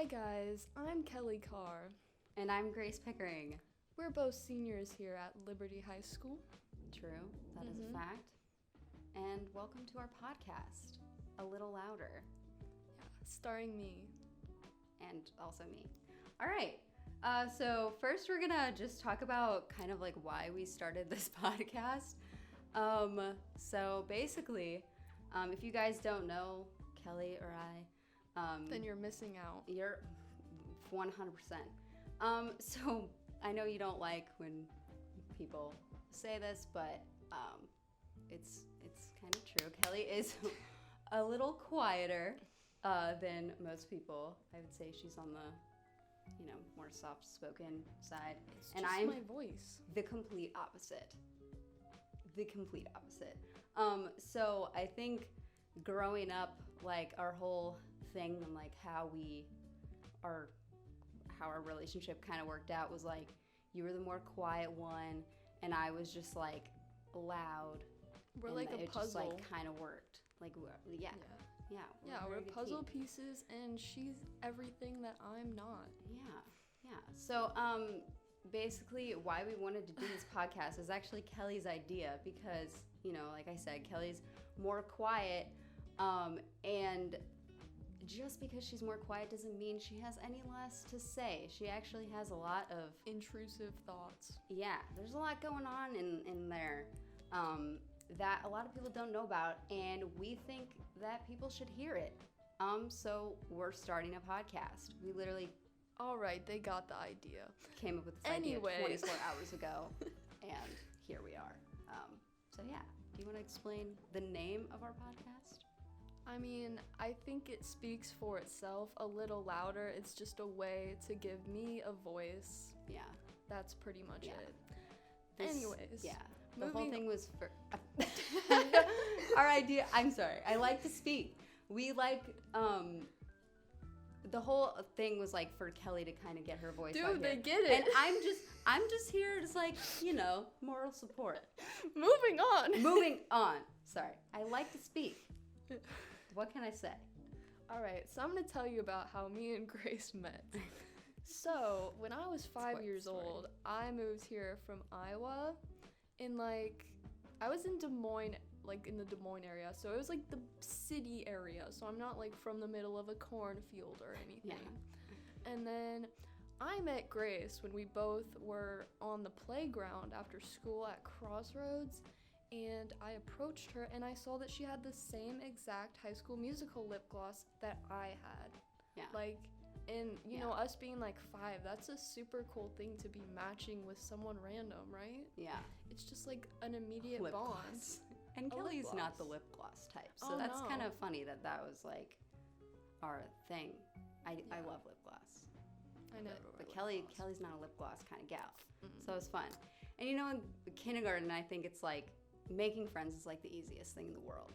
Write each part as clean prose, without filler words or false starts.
Hi guys, I'm Kelly Karre. And I'm Grace Pickering. We're both seniors here at Liberty High School. True, that is a fact. And welcome to our podcast, A Little Louder. Yeah, starring me. And also me. All right, so first we're gonna just talk about kind of like why we started this podcast. So basically, if you guys don't know, Kelly or I, Then you're missing out. You're 100%. So I know you don't like when people say this, but it's kind of true. Kelly is a little quieter than most people. I would say she's on the, more soft-spoken side. It's and just I'm my voice. the complete opposite. So I think growing up, like our whole thing and like how our relationship kind of worked out was like you were the more quiet one and I was just like loud. We're like a it puzzle. Just like kind of worked. Like yeah. We're puzzle pieces, and she's everything that I'm not. Yeah. So basically why we wanted to do this podcast is actually Kelly's idea because, like I said, Kelly's more quiet, and just because she's more quiet doesn't mean she has any less to say. She actually has a lot of intrusive thoughts. Yeah, there's a lot going on in there that a lot of people don't know about, and we think that people should hear it. So we're starting a podcast. We literally All right, they got the idea. came up with this idea 24 hours ago, and here we are. So yeah, do you want to explain the name of our podcast? I mean, I think it speaks for itself. A little louder. It's just a way to give me a voice. Yeah. That's pretty much it. Anyways. Yeah. The moving whole thing was for our idea. I'm sorry. I like to speak. We like the whole thing was like for Kelly to kind of get her voice out Dude, they here. get it. And I'm just here as like, moral support. Moving on. Sorry. I like to speak. What can I say? All right, so I'm going to tell you about how me and Grace met. So, when I was 5 years old, I moved here from Iowa, and I was in Des Moines, in the Des Moines area, so it was the city area, so I'm not from the middle of a cornfield or anything. Yeah. And then I met Grace when we both were on the playground after school at Crossroads, and I approached her and I saw that she had the same exact High School Musical lip gloss that I had. Yeah. And us being 5, that's a super cool thing to be matching with someone random, right? Yeah. It's just an immediate lip bond. Gloss. And Kelly's not the lip gloss type, so that's kind of funny that was our thing. I love lip gloss. I never but wear Kelly's not a lip gloss kind of gal. So it's fun. And in kindergarten, I think it's making friends is the easiest thing in the world.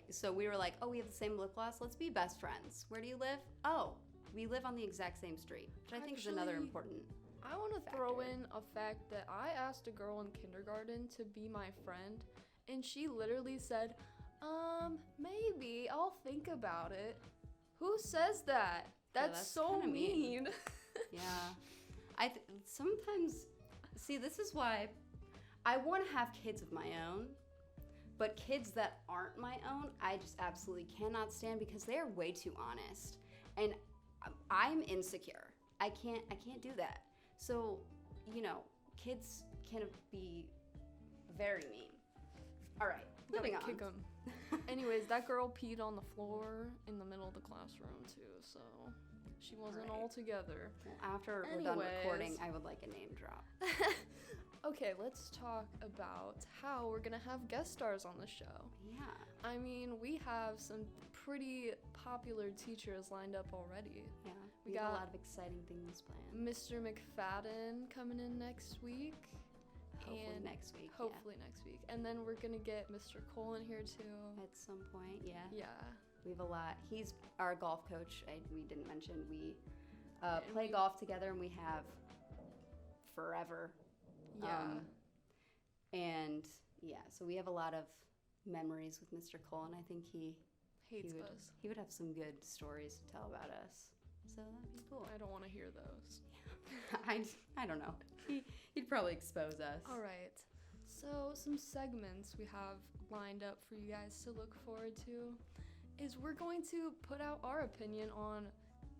So we were oh, we have the same lip gloss, let's be best friends. Where do you live? Oh, we live on the exact same street, which I think is another important I want to throw in a fact that I asked a girl in kindergarten to be my friend, and she literally said, maybe I'll think about it. Who says that? That's so mean. Yeah. Sometimes, see, this is why I want to have kids of my own, but kids that aren't my own, I just absolutely cannot stand because they are way too honest. And I'm insecure. I can't do that. So, kids can be very mean. All right, moving on. Kick them. Anyways, that girl peed on the floor in the middle of the classroom too, so she wasn't all together. Well, after we're done recording, I would like a name drop. Okay, let's talk about how we're gonna have guest stars on the show. Yeah. I mean, we have some pretty popular teachers lined up already. Yeah. We got a lot of exciting things planned. Mr. McFadden coming in next week. Hopefully next week. Hopefully next week. And then we're gonna get Mr. Cole in here too. At some point, yeah. Yeah. We have a lot. He's our golf coach. We didn't mention we play golf together, and we have forever. Yeah. So we have a lot of memories with Mr. Cole, and I think he hates us. He would have some good stories to tell about us. So that'd be cool. I don't want to hear those. I don't know. He'd probably expose us. All right. So some segments we have lined up for you guys to look forward to is we're going to put out our opinion on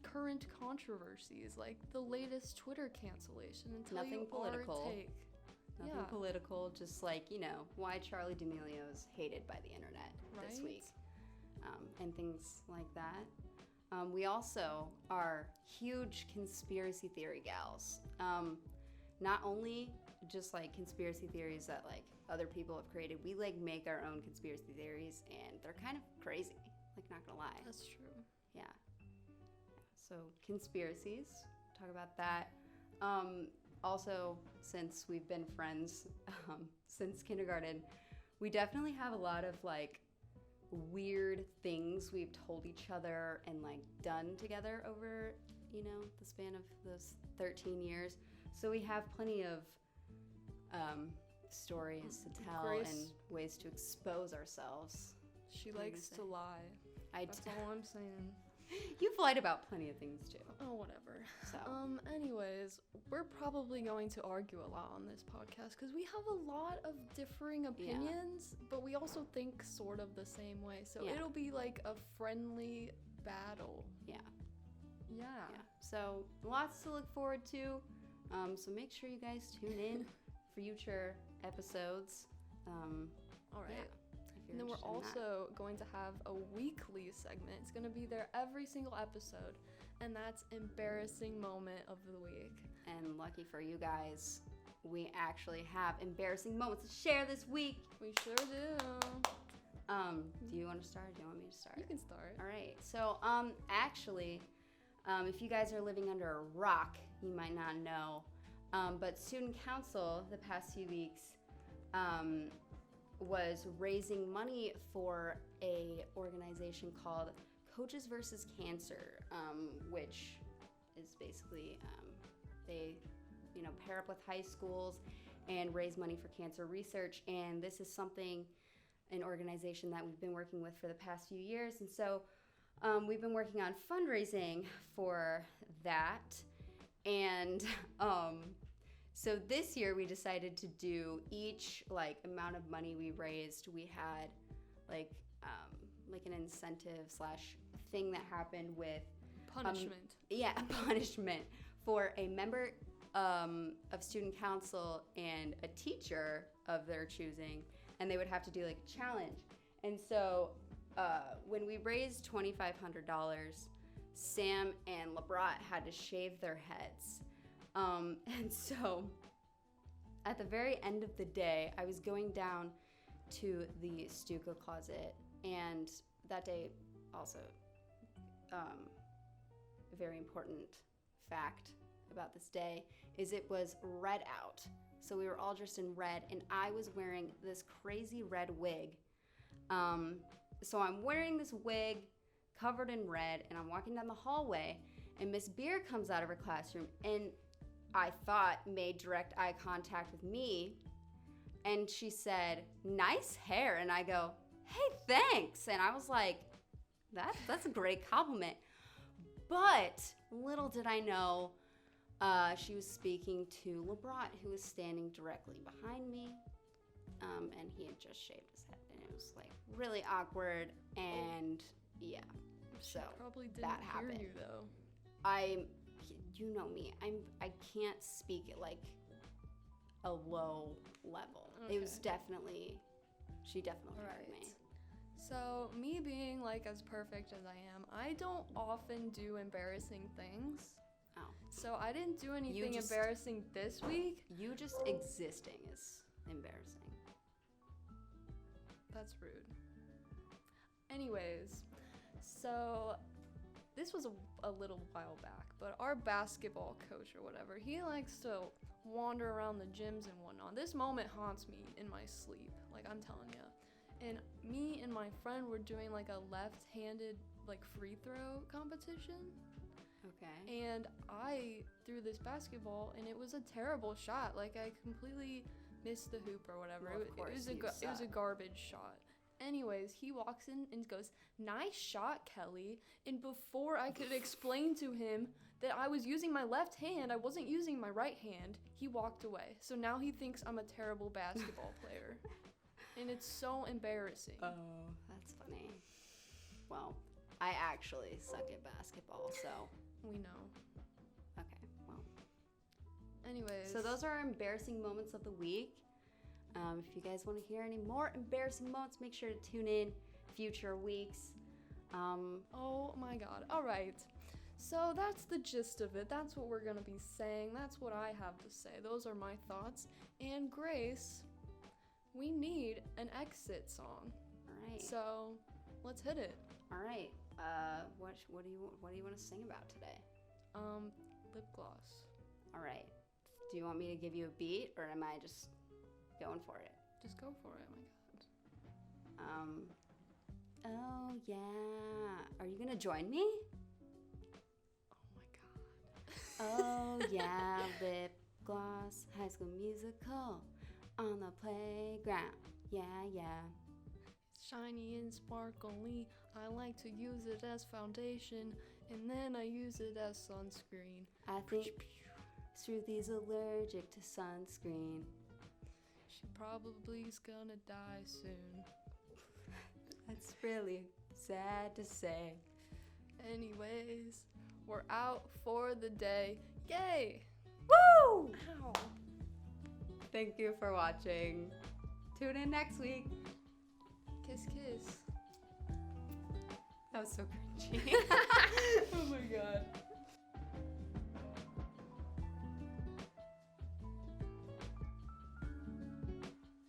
current controversies, like the latest Twitter cancellation, and tell Nothing you political. our take. Nothing political, just like, why Charlie D'Amelio is hated by the internet this week. And things like that. We also are huge conspiracy theory gals. Not only just like conspiracy theories that like other people have created, we like make our own conspiracy theories, and they're kind of crazy, like not gonna lie. That's true. Yeah. So conspiracies, talk about that. Also, since we've been friends since kindergarten, we definitely have a lot of like weird things we've told each other and like done together over, the span of those 13 years. So we have plenty of stories to tell and ways to expose ourselves. She likes to lie. That's all I'm saying. You've lied about plenty of things too. Oh, whatever. So. Anyways, we're probably going to argue a lot on this podcast because we have a lot of differing opinions, but we also think sort of the same way. So it'll be like a friendly battle. Yeah. Yeah. So lots to look forward to. So make sure you guys tune in for future episodes. All right. Yeah. And then we're also going to have a weekly segment. It's going to be there every single episode. And that's Embarrassing Moment of the Week. And lucky for you guys, we actually have embarrassing moments to share this week. We sure do. Do you want to start or do you want me to start? You can start. All right. So, actually, if you guys are living under a rock, you might not know. But Student Council, the past few weeks, was raising money for a organization called Coaches vs. Cancer, which is basically they pair up with high schools and raise money for cancer research. And this is an organization that we've been working with for the past few years. And so we've been working on fundraising for that. And so this year we decided to do each amount of money we raised. We had like an incentive / thing that happened with punishment. A punishment for a member of student council and a teacher of their choosing, and they would have to do like a challenge. And so when we raised $2,500, Sam and LeBrat had to shave their heads. And so at the very end of the day, I was going down to the Stuka closet, and that day also, a very important fact about this day is it was red out. So we were all dressed in red, and I was wearing this crazy red wig. So I'm wearing this wig covered in red, and I'm walking down the hallway, and Miss Beer comes out of her classroom, and I thought made direct eye contact with me, and she said, "Nice hair," and I go, "Hey, thanks," and I was like, that's a great compliment. But little did I know, she was speaking to LeBrat, who was standing directly behind me, and he had just shaved his head, and it was like really awkward, and yeah, so probably didn't that hear happened. you though. You know me, I can't speak at like a low level. Okay. It was definitely, she definitely heard me. So me being like as perfect as I am, I don't often do embarrassing things. Oh. So I didn't do anything embarrassing this week. You just existing is embarrassing. That's rude. Anyways, so this was a little while back, but our basketball coach or whatever, he likes to wander around the gyms and whatnot. This moment haunts me in my sleep, like I'm telling you. And me and my friend were doing like a left-handed like free throw competition. Okay. And I threw this basketball, and it was a terrible shot. Like I completely missed the hoop or whatever. Well, It was a garbage shot. Anyways, he walks in and goes, "Nice shot, Kelly." And before I could explain to him that I was using my left hand, I wasn't using my right hand, he walked away. So now he thinks I'm a terrible basketball player. And it's so embarrassing. Oh, that's funny. Well, I actually suck at basketball, so. We know. Okay, well. Anyways. So those are our embarrassing moments of the week. If you guys want to hear any more embarrassing moments, make sure to tune in future weeks. Oh my god. All right. So that's the gist of it. That's what we're going to be saying. That's what I have to say. Those are my thoughts. And Grace, we need an exit song. All right. So let's hit it. All right. What do you want to sing about today? Lip gloss. All right. Do you want me to give you a beat, or am I just going for it? Just go for it. Oh my god. Oh yeah. Are you gonna join me? Oh my god. Oh yeah, lip gloss, High School Musical, on the playground. Yeah, yeah. Shiny and sparkly. I like to use it as foundation, and then I use it as sunscreen. I think Sruthi's allergic to sunscreen. She probably is gonna die soon. That's really sad to say. Anyways, we're out for the day. Yay! Woo! Ow. Thank you for watching. Tune in next week. Kiss, kiss. That was so cringy. Oh my god.